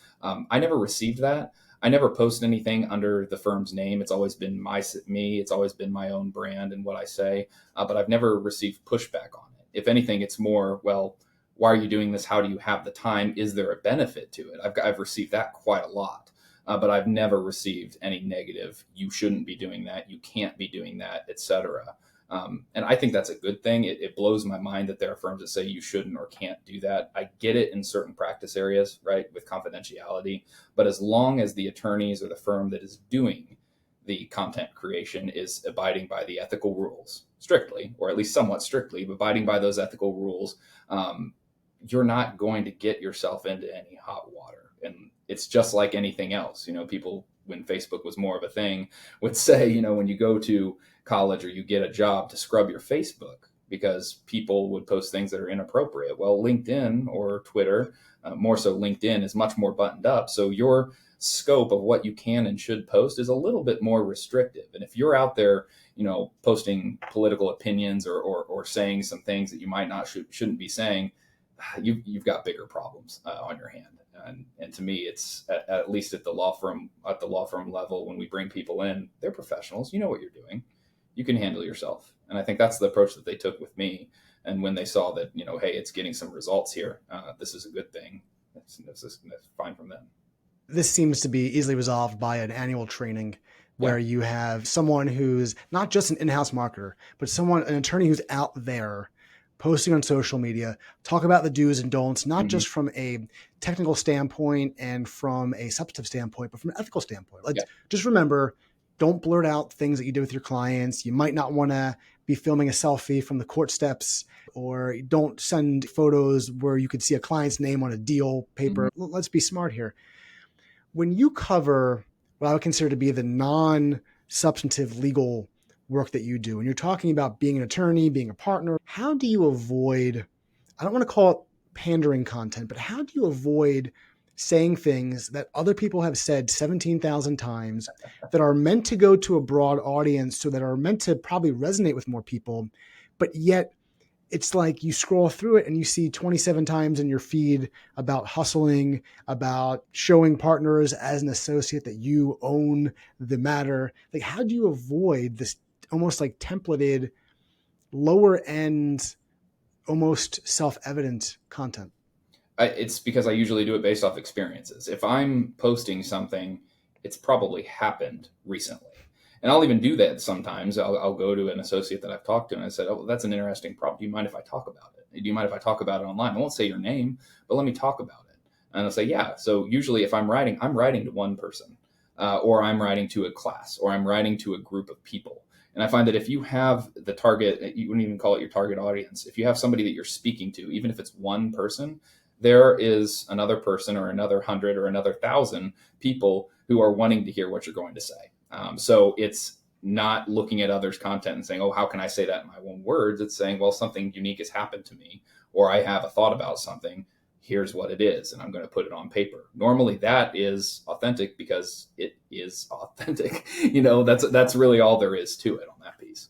I never received that. I never post anything under the firm's name. It's always been me. It's always been my own brand and what I say, but I've never received pushback on it. If anything, it's more, well, why are you doing this? How do you have the time? Is there a benefit to it? I've received that quite a lot, but I've never received any negative. You shouldn't be doing that. You can't be doing that, etc. And I think that's a good thing. It blows my mind that there are firms that say you shouldn't or can't do that. I get it in certain practice areas, right, with confidentiality. But as long as the attorneys or the firm that is doing the content creation is abiding by the ethical rules strictly, or at least somewhat strictly, abiding by those ethical rules, you're not going to get yourself into any hot water. And it's just like anything else. People, when Facebook was more of a thing, would say, when you go to college or you get a job, to scrub your Facebook because people would post things that are inappropriate. Well, LinkedIn or Twitter, more so LinkedIn, is much more buttoned up. So your scope of what you can and should post is a little bit more restrictive. And if you're out there, posting political opinions or saying some things that you might not shouldn't be saying, you've got bigger problems on your hand. And to me, it's at least at the law firm level, when we bring people in, they're professionals. You know what you're doing. You can handle yourself. And I think that's the approach that they took with me. And when they saw that, hey, it's getting some results here, this is a good thing. That's fine from them. This seems to be easily resolved by an annual training where you have someone who's not just an in-house marketer, but an attorney who's out there posting on social media, talk about the do's and don'ts, not just from a technical standpoint and from a substantive standpoint, but from an ethical standpoint. Just remember, don't blurt out things that you did with your clients. You might not want to be filming a selfie from the court steps, or don't send photos where you could see a client's name on a deal paper. Let's be smart here. When you cover what I would consider to be the non-substantive legal work that you do, and you're talking about being an attorney, being a partner, how do you avoid, I don't want to call it pandering content, but how do you avoid saying things that other people have said 17,000 times that are meant to go to a broad audience, so that are meant to probably resonate with more people, but yet it's like you scroll through it and you see 27 times in your feed about hustling, about showing partners as an associate that you own the matter. Like, how do you avoid this almost like templated, lower end, almost self-evident content? It's because I usually do it based off experiences. If I'm posting something, it's probably happened recently. And I'll even do that sometimes. I'll go to an associate that I've talked to and I said, oh, well, that's an interesting problem. Do you mind if I talk about it? Do you mind if I talk about it online? I won't say your name, but let me talk about it. And I'll say, yeah. So usually if I'm writing to one person, or I'm writing to a class, or I'm writing to a group of people. And I find that if you have the target, you wouldn't even call it your target audience. If you have somebody that you're speaking to, even if it's one person, there is another person or another 100 or another 1,000 people who are wanting to hear what you're going to say. So it's not looking at others' content and saying, oh, how can I say that in my own words? It's saying, well, something unique has happened to me, or I have a thought about something. Here's what it is, and I'm going to put it on paper. Normally that is authentic because it is authentic. That's really all there is to it on that piece.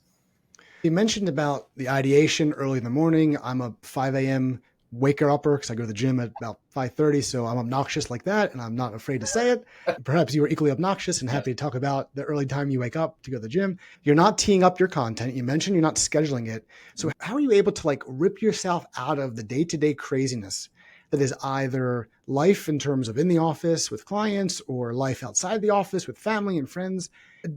You mentioned about the ideation early in the morning. I'm a 5 a.m. waker upper because I go to the gym at about 5:30. So I'm obnoxious like that, and I'm not afraid to say it. Perhaps you are equally obnoxious and happy to talk about the early time you wake up to go to the gym. You're not teeing up your content. You mentioned you're not scheduling it. So how are you able to like rip yourself out of the day-to-day craziness that is either life in terms of in the office with clients or life outside the office with family and friends?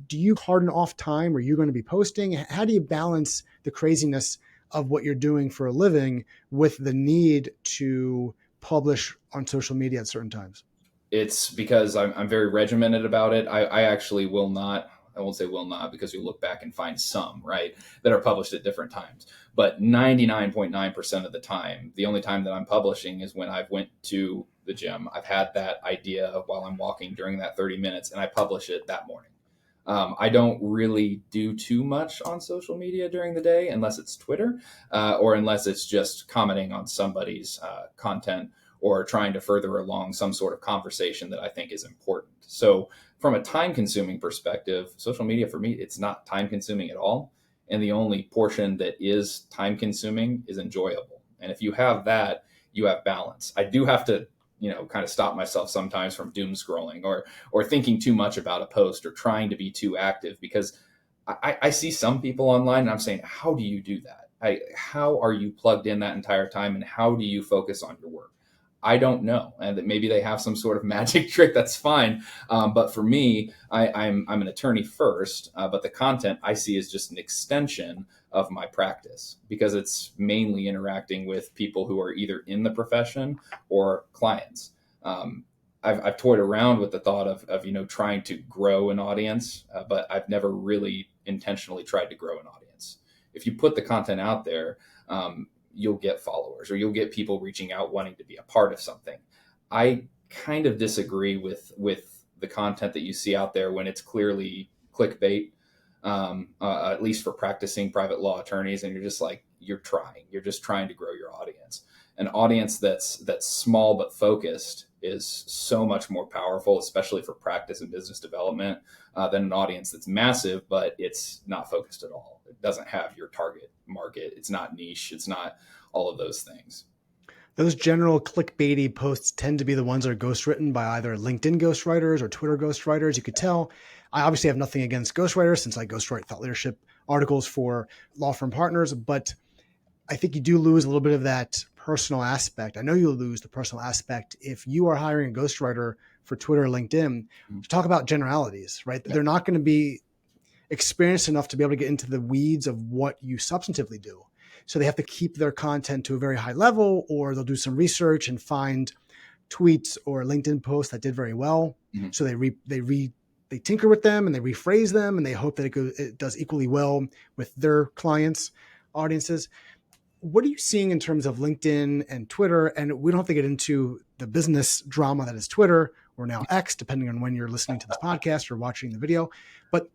Do you harden off time? Are you going to be posting? How do you balance the craziness of what you're doing for a living with the need to publish on social media at certain times? It's because I'm very regimented about it. I actually will not, I won't say will not, because you look back and find some, right, that are published at different times. But 99.9% of the time, the only time that I'm publishing is when I've went to the gym. I've had that idea while I'm walking during that 30 minutes, and I publish it that morning. I don't really do too much on social media during the day unless it's Twitter, or unless it's just commenting on somebody's content or trying to further along some sort of conversation that I think is important. So from a time consuming perspective, social media for me, it's not time consuming at all. And the only portion that is time consuming is enjoyable. And if you have that, you have balance. I do have to, kind of stop myself sometimes from doom scrolling or thinking too much about a post or trying to be too active, because I see some people online and I'm saying, how do you do that? How are you plugged in that entire time, and how do you focus on your work? I don't know, and that maybe they have some sort of magic trick. That's fine, but for me, I'm an attorney first, but the content I see is just an extension of my practice, because it's mainly interacting with people who are either in the profession or clients. I've toyed around with the thought of trying to grow an audience, but I've never really intentionally tried to grow an audience. If you put the content out there, you'll get followers, or you'll get people reaching out wanting to be a part of something. I kind of disagree with the content that you see out there when it's clearly clickbait, at least for practicing private law attorneys, and you're just trying to grow your audience. An audience that's small but focused is so much more powerful, especially for practice and business development, than an audience that's massive, but it's not focused at all. It doesn't have your target market. It's not niche. It's not all of those things. Those general clickbaity posts tend to be the ones that are ghostwritten by either LinkedIn ghostwriters or Twitter ghostwriters. You could tell. I obviously have nothing against ghostwriters since I ghostwrite thought leadership articles for law firm partners, but I think you do lose a little bit of that personal aspect. I know you'll lose the personal aspect if you are hiring a ghostwriter for Twitter or LinkedIn to talk about generalities, right? Yep. They're not going to be experienced enough to be able to get into the weeds of what you substantively do. So they have to keep their content to a very high level, or they'll do some research and find tweets or LinkedIn posts that did very well. Mm-hmm. So they tinker with them and they rephrase them, and they hope that it does equally well with their clients' audiences. What are you seeing in terms of LinkedIn and Twitter? And we don't have to get into the business drama that is Twitter, or now X, depending on when you're listening to this podcast or watching the video. But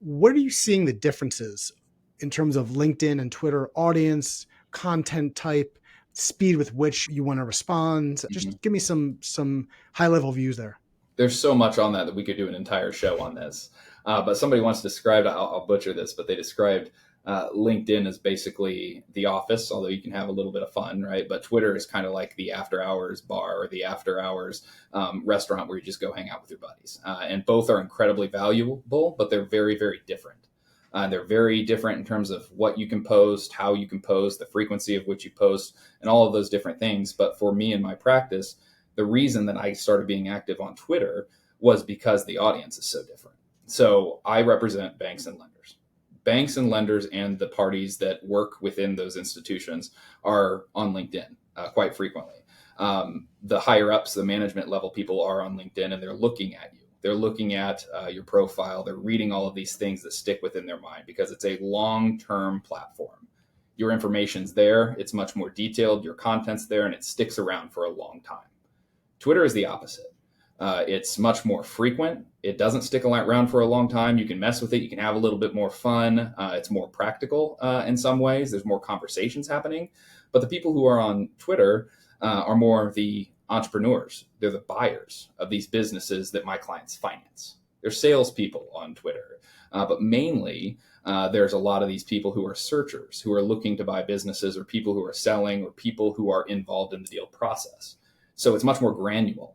what are you seeing the differences in terms of LinkedIn and Twitter audience, content type, speed with which you want to respond? Just give me some high-level views there. There's so much on that we could do an entire show on this. But somebody once described, I'll butcher this, but they described LinkedIn is basically the office, although you can have a little bit of fun, right? But Twitter is kind of like the after hours bar or the after hours restaurant where you just go hang out with your buddies. And both are incredibly valuable, but they're very, very different. They're very different in terms of what you can post, how you can post, the frequency of which you post, and all of those different things. But for me in my practice, the reason that I started being active on Twitter was because the audience is so different. So I represent banks and lenders. Banks and lenders and the parties that work within those institutions are on LinkedIn quite frequently. The higher ups, the management level people are on LinkedIn, and they're looking at you. They're looking at your profile. They're reading all of these things that stick within their mind because it's a long-term platform. Your information's there. It's much more detailed. Your content's there, and it sticks around for a long time. Twitter is the opposite. It's much more frequent. It doesn't stick around for a long time. You can mess with it. You can have a little bit more fun. It's more practical in some ways. There's more conversations happening. But the people who are on Twitter are more the entrepreneurs. They're the buyers of these businesses that my clients finance. They're salespeople on Twitter. But mainly, there's a lot of these people who are searchers, who are looking to buy businesses, or people who are selling, or people who are involved in the deal process. So it's much more granular.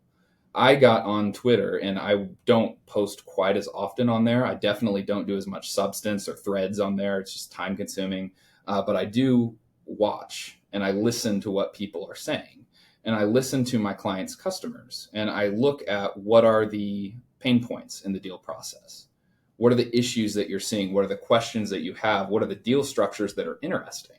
I got on Twitter, and I don't post quite as often on there. I definitely don't do as much substance or threads on there. It's just time consuming. But I do watch and I listen to what people are saying. And I listen to my clients' customers, and I look at what are the pain points in the deal process. What are the issues that you're seeing? What are the questions that you have? What are the deal structures that are interesting?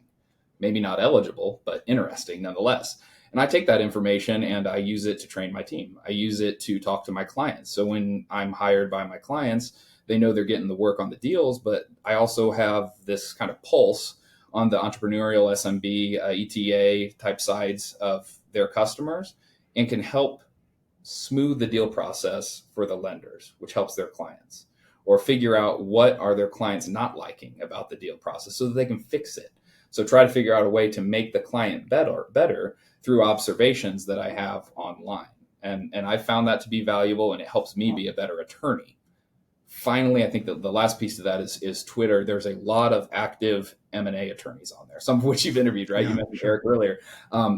Maybe not eligible, but interesting nonetheless. And I take that information and I use it to train my team. I use it to talk to my clients. So when I'm hired by my clients, they know they're getting the work on the deals, but I also have this kind of pulse on the entrepreneurial SMB, ETA type sides of their customers, and can help smooth the deal process for the lenders, which helps their clients, or figure out what are their clients not liking about the deal process so that they can fix it. So try to figure out a way to make the client better through observations that I have online. And I found that to be valuable, and it helps me be a better attorney. Finally, I think that the last piece of that is Twitter. There's a lot of active M&A attorneys on there, some of which you've interviewed, right? Yeah, You mentioned sure. Eric earlier.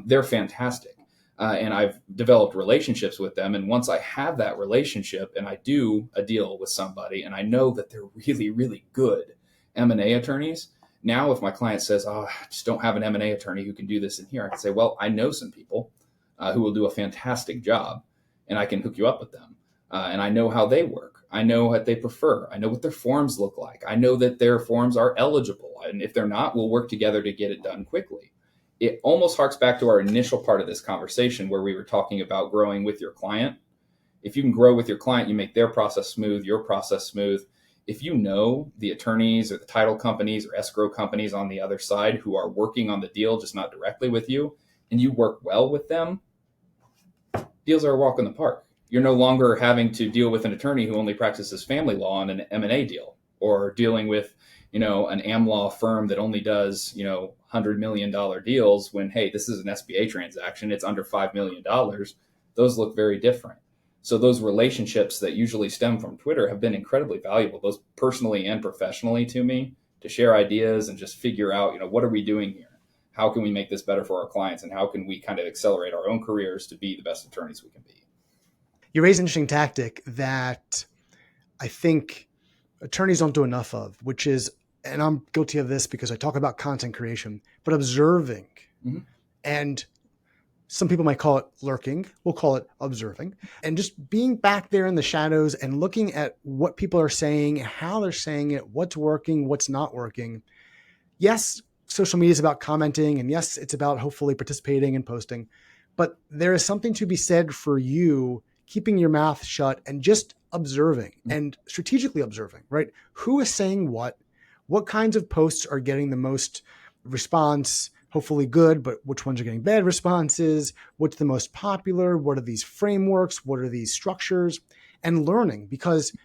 They're fantastic. And I've developed relationships with them. And once I have that relationship and I do a deal with somebody and I know that they're really, really good M&A attorneys, now if my client says, I just don't have an M&A attorney who can do this in here, I can say, well, I know some people who will do a fantastic job, and I can hook you up with them. And I know how they work. I know what they prefer. I know what their forms look like. I know that their forms are eligible. And if they're not, we'll work together to get it done quickly. It almost harks back to our initial part of this conversation where we were talking about growing with your client. If you can grow with your client, you make their process smooth, your process smooth. If you know the attorneys or the title companies or escrow companies on the other side who are working on the deal, just not directly with you, and you work well with them, deals are a walk in the park. You're no longer having to deal with an attorney who only practices family law on an M&A deal, or dealing with, an AmLaw firm that only does, $100 million deals when, hey, this is an SBA transaction. It's under $5 million. Those look very different. So those relationships that usually stem from Twitter have been incredibly valuable, both personally and professionally to me, to share ideas and just figure out, what are we doing here? How can we make this better for our clients? And how can we kind of accelerate our own careers to be the best attorneys we can be? You raise an interesting tactic that I think attorneys don't do enough of, which is, and I'm guilty of this because I talk about content creation, but observing. Mm-hmm. And some people might call it lurking. We'll call it observing. And just being back there in the shadows and looking at what people are saying, how they're saying it, what's working, what's not working. Yes, social media is about commenting, and yes, it's about hopefully participating and posting. But there is something to be said for you keeping your mouth shut and just observing and strategically observing, right? Who is saying what kinds of posts are getting the most response, hopefully good, but which ones are getting bad responses? What's the most popular? What are these frameworks? What are these structures? And learning, because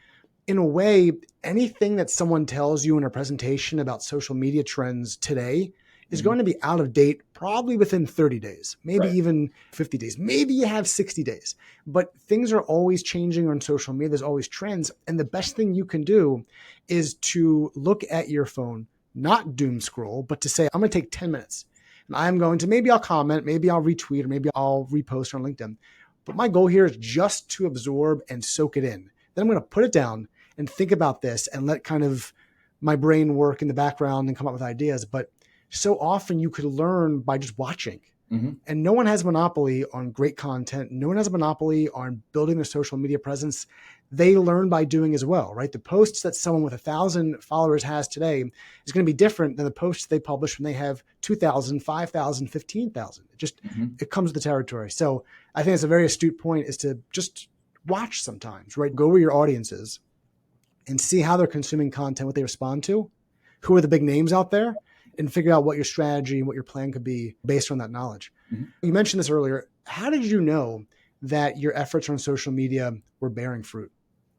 in a way, anything that someone tells you in a presentation about social media trends today is going to be out of date probably within 30 days, maybe even 50 days. Maybe you have 60 days, but things are always changing on social media. There's always trends. And the best thing you can do is to look at your phone, not doom scroll, but to say, I'm going to take 10 minutes and I'm going to, maybe I'll comment, maybe I'll retweet, or maybe I'll repost on LinkedIn. But my goal here is just to absorb and soak it in. Then I'm going to put it down and think about this and let kind of my brain work in the background and come up with ideas. But so often you could learn by just watching. Mm-hmm. And no one has a monopoly on great content. No one has a monopoly on building their social media presence. They learn by doing as well, right? The posts that someone with 1,000 followers has today is going to be different than the posts they publish when they have 2,000, 5,000, 15,000. It comes with the territory. So I think it's a very astute point, is to just watch sometimes, right? Go where your audience is and see how they're consuming content, what they respond to, who are the big names out there, and figure out what your strategy and what your plan could be based on that knowledge. Mm-hmm. You mentioned this earlier. How did you know that your efforts on social media were bearing fruit?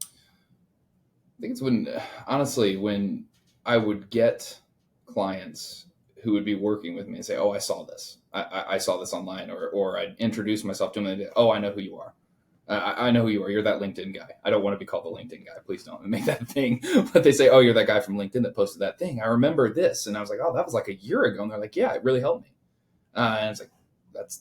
I think it's when I would get clients who would be working with me and say, "Oh, I saw this. I saw this online," or I'd introduce myself to them and say, "Oh, I know who you are. I know who you are. You're that LinkedIn guy." I don't want to be called the LinkedIn guy. Please don't make that a thing. But they say, "Oh, you're that guy from LinkedIn that posted that thing. I remember this." And I was like, "Oh, that was like a year ago." And they're like, "Yeah, it really helped me." And it's like,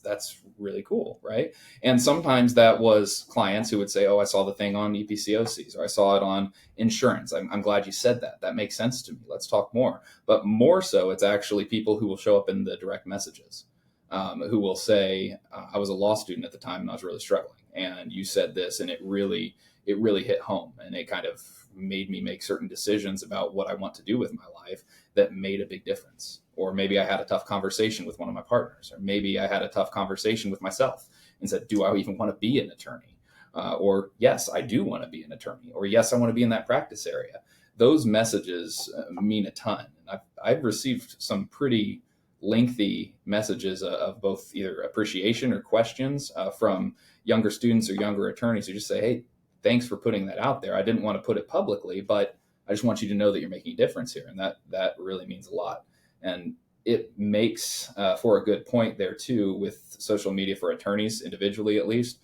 that's really cool, right? And sometimes that was clients who would say, "Oh, I saw the thing on EPCOCs, or I saw it on insurance. I'm glad you said that. That makes sense to me. Let's talk more." But more so, it's actually people who will show up in the direct messages, who will say, "I was a law student at the time and I was really struggling, and you said this, and it really hit home, and it kind of made me make certain decisions about what I want to do with my life that made a big difference." Or maybe I had a tough conversation with one of my partners, or maybe I had a tough conversation with myself and said, "Do I even want to be an attorney?" Or yes, I do want to be an attorney, or yes, I want to be in that practice area. Those messages mean a ton. And I've received some pretty lengthy messages of both either appreciation or questions from younger students or younger attorneys who just say, "Hey, thanks for putting that out there. I didn't want to put it publicly, but I just want you to know that you're making a difference here." And that really means a lot. And it makes for a good point there too with social media for attorneys individually, at least.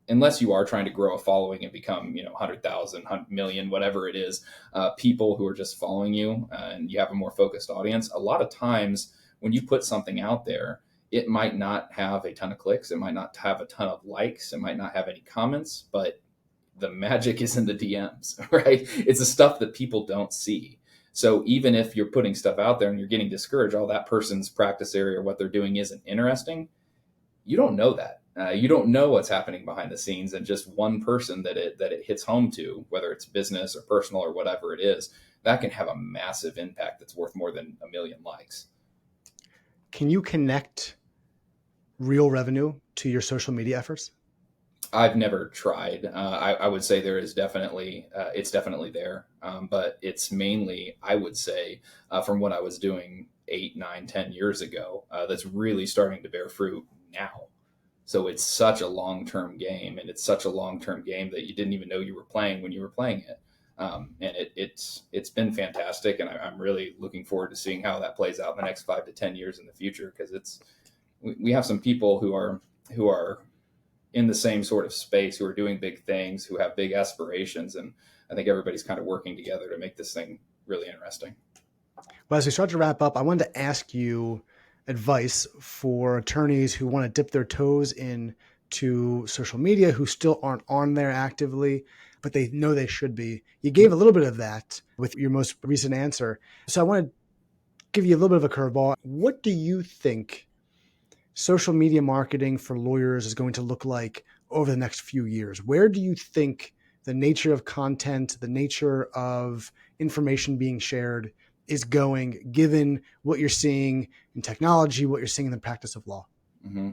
Unless you are trying to grow a following and become, 100,000, 100 million, whatever it is, people who are just following you, and you have a more focused audience. A lot of times when you put something out there, it might not have a ton of clicks. It might not have a ton of likes. It might not have any comments, but the magic is in the DMs, right? It's the stuff that people don't see. So even if you're putting stuff out there and you're getting discouraged, oh, that person's practice area or what they're doing isn't interesting, you don't know that. You don't know what's happening behind the scenes, and just one person that it hits home to, whether it's business or personal or whatever it is, that can have a massive impact that's worth more than a million likes. Can you connect real revenue to your social media efforts? I've never tried. I would say there is definitely, it's definitely there. But it's mainly, I would say, from what I was doing 8, 9, 10 years ago, that's really starting to bear fruit now. So it's such a long-term game, and it's such a long-term game that you didn't even know you were playing when you were playing it. And it's been fantastic. And I'm really looking forward to seeing how that plays out in the next 5 to 10 years in the future, because we have some people who are in the same sort of space, who are doing big things, who have big aspirations. And I think everybody's kind of working together to make this thing really interesting. Well, as we start to wrap up, I wanted to ask you advice for attorneys who want to dip their toes into social media, who still aren't on there actively, but they know they should be. You gave a little bit of that with your most recent answer. So I want to give you a little bit of a curveball. What do you think social media marketing for lawyers is going to look like over the next few years? Where do you think the nature of content, the nature of information being shared is going, given what you're seeing in technology, what you're seeing in the practice of law? Mm-hmm.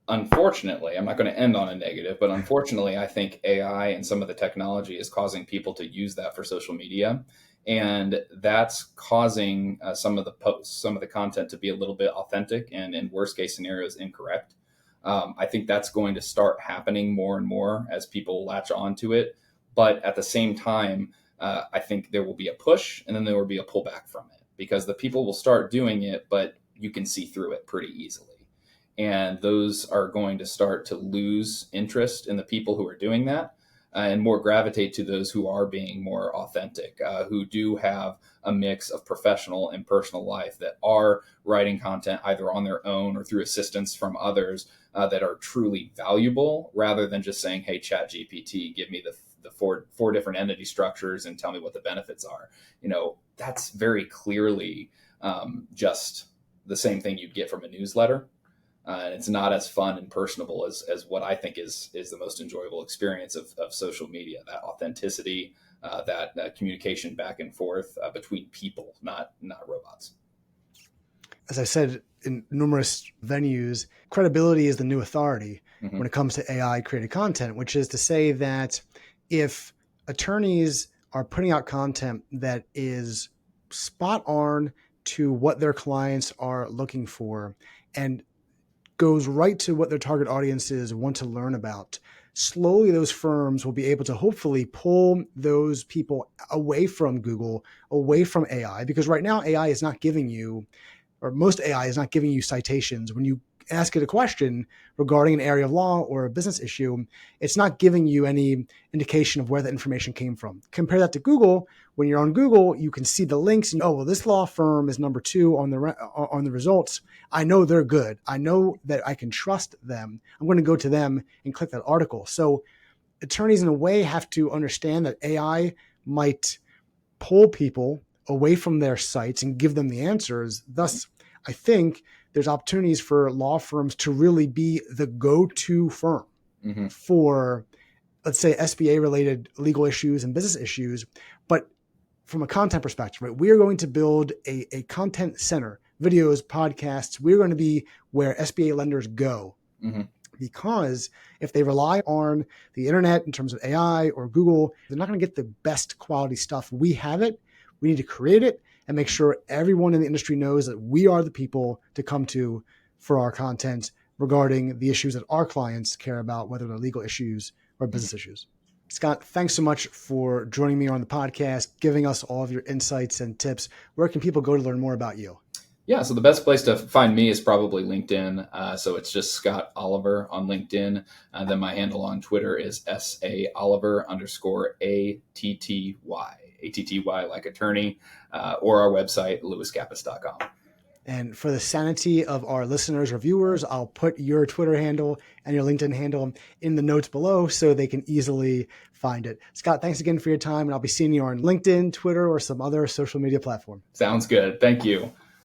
Unfortunately, I'm not going to end on a negative, but unfortunately, I think AI and some of the technology is causing people to use that for social media. And that's causing some of the posts, some of the content to be a little bit authentic and, in worst case scenarios, incorrect. I think that's going to start happening more and more as people latch onto it. But at the same time, I think there will be a push, and then there will be a pullback from it, because the people will start doing it, but you can see through it pretty easily. And those are going to start to lose interest in the people who are doing that. and more gravitate to those who are being more authentic, who do have a mix of professional and personal life, that are writing content either on their own or through assistance from others that are truly valuable, rather than just saying, hey, Chat GPT, give me the four different entity structures and tell me what the benefits are. That's very clearly just the same thing you'd get from a newsletter. And it's not as fun and personable as what I think is the most enjoyable experience of social media, that authenticity, that communication back and forth between people, not robots. As I said in numerous venues, credibility is the new authority when it comes to AI created content, which is to say that if attorneys are putting out content that is spot on to what their clients are looking for and goes right to what their target audiences want to learn about, slowly those firms will be able to hopefully pull those people away from Google, away from AI, because right now AI is not giving you, or most AI is not giving you citations. When you ask it a question regarding an area of law or a business issue, it's not giving you any indication of where the information came from. Compare that to Google. When you're on Google, you can see the links and, oh, well, this law firm is number 2 on the results. I know they're good. I know that I can trust them. I'm going to go to them and click that article. So attorneys in a way have to understand that AI might pull people away from their sites and give them the answers. Thus, I think there's opportunities for law firms to really be the go-to firm for, let's say, SBA related legal issues and business issues. But from a content perspective, right, we are going to build a content center, videos, podcasts. We're going to be where SBA lenders go. Because if they rely on the internet in terms of AI or Google, they're not going to get the best quality stuff. We have it. We need to create it and make sure everyone in the industry knows that we are the people to come to for our content regarding the issues that our clients care about, whether they're legal issues or business issues. Scott, thanks so much for joining me on the podcast, giving us all of your insights and tips. Where can people go to learn more about you? Yeah, so the best place to find me is probably LinkedIn. So it's just Scott Oliver on LinkedIn. Then my handle on Twitter is SAOliver_ATTY, ATTY like attorney, or our website, lewiskappes.com. And for the sanity of our listeners or viewers, I'll put your Twitter handle and your LinkedIn handle in the notes below so they can easily find it. Scott, thanks again for your time, and I'll be seeing you on LinkedIn, Twitter, or some other social media platform. Sounds good. Thank you.